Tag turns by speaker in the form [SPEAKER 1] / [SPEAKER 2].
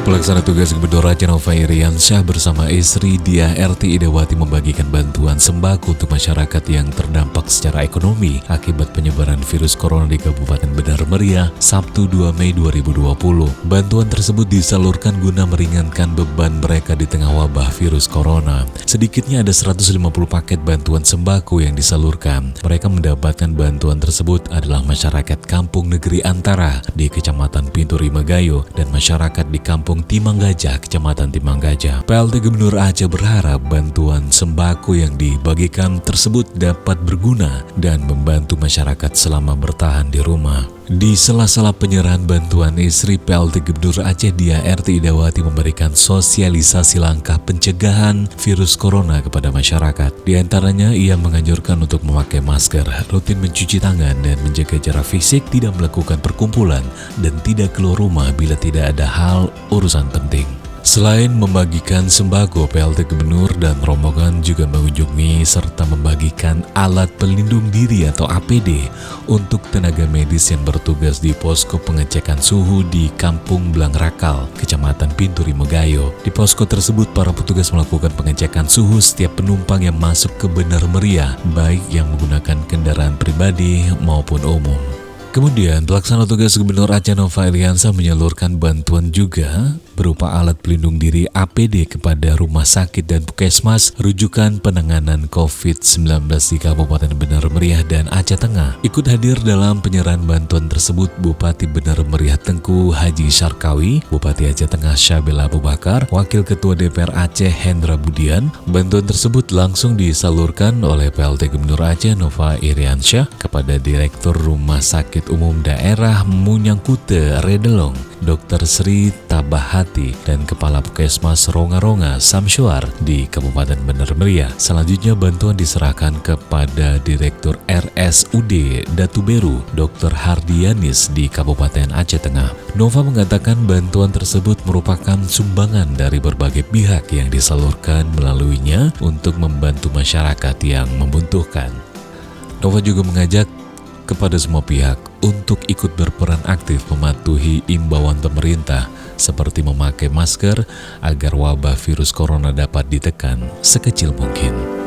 [SPEAKER 1] Pelaksana tugas Gubernur Aceh Nova Iriansyah bersama istri Diah Erti Idawati membagikan bantuan sembako untuk masyarakat yang terdampak secara ekonomi akibat penyebaran virus corona di Kabupaten Benar Meriah, Sabtu 2 Mei 2020. Bantuan tersebut disalurkan guna meringankan beban mereka di tengah wabah virus corona. Sedikitnya ada 150 paket bantuan sembako yang disalurkan. Mereka mendapatkan bantuan tersebut adalah masyarakat Kampung Negeri Antara di Kecamatan Pinturi Megayo dan masyarakat di Kampung Timanggajah, Kecamatan Timanggajah. PLT Gubernur Aceh berharap bantuan sembako yang dibagikan tersebut dapat berguna dan membantu masyarakat selama bertahan di rumah. Di sela-sela penyerahan bantuan, istri PLT Gubernur Aceh Diah Erti Idawati memberikan sosialisasi langkah pencegahan virus corona kepada masyarakat. Di antaranya, ia menganjurkan untuk memakai masker, rutin mencuci tangan, dan menjaga jarak fisik, tidak melakukan perkumpulan, dan tidak keluar rumah bila tidak ada hal urusan penting. Selain membagikan sembako, PLT Gubernur dan rombongan juga mengunjungi serta membagikan alat pelindung diri atau APD untuk tenaga medis yang bertugas di posko pengecekan suhu di Kampung Blangrakal, Kecamatan Pinturi Megayo. Di posko tersebut, para petugas melakukan pengecekan suhu setiap penumpang yang masuk ke Benar Meriah, baik yang menggunakan kendaraan pribadi maupun umum. Kemudian, Pelaksana Tugas Gubernur Aceh Nova Iriansyah menyalurkan bantuan juga berupa alat pelindung diri APD kepada rumah sakit dan puskesmas rujukan penanganan COVID-19 di Kabupaten Benar Meriah dan Aceh Tengah. Ikut hadir dalam penyerahan bantuan tersebut Bupati Benar Meriah Tengku Haji Syarkawi, Bupati Aceh Tengah Syabela Abu Bakar, Wakil Ketua DPR Aceh Hendra Budian. Bantuan tersebut langsung disalurkan oleh PLT Gubernur Aceh Nova Iriansyah kepada Direktur Rumah Sakit Umum Daerah Munyangkute Redelong, Dr. Sri Tabahati, dan Kepala Puskesmas Ronga-Ronga Samsyuar di Kabupaten Benar Meriah. Selanjutnya, bantuan diserahkan kepada Direktur RSUD Datu Beru, Dr. Hardianis di Kabupaten Aceh Tengah. Nova mengatakan bantuan tersebut merupakan sumbangan dari berbagai pihak yang disalurkan melaluinya untuk membantu masyarakat yang membutuhkan. Nova juga mengajak kepada semua pihak untuk ikut berperan aktif mematuhi imbauan pemerintah seperti memakai masker agar wabah virus corona dapat ditekan sekecil mungkin.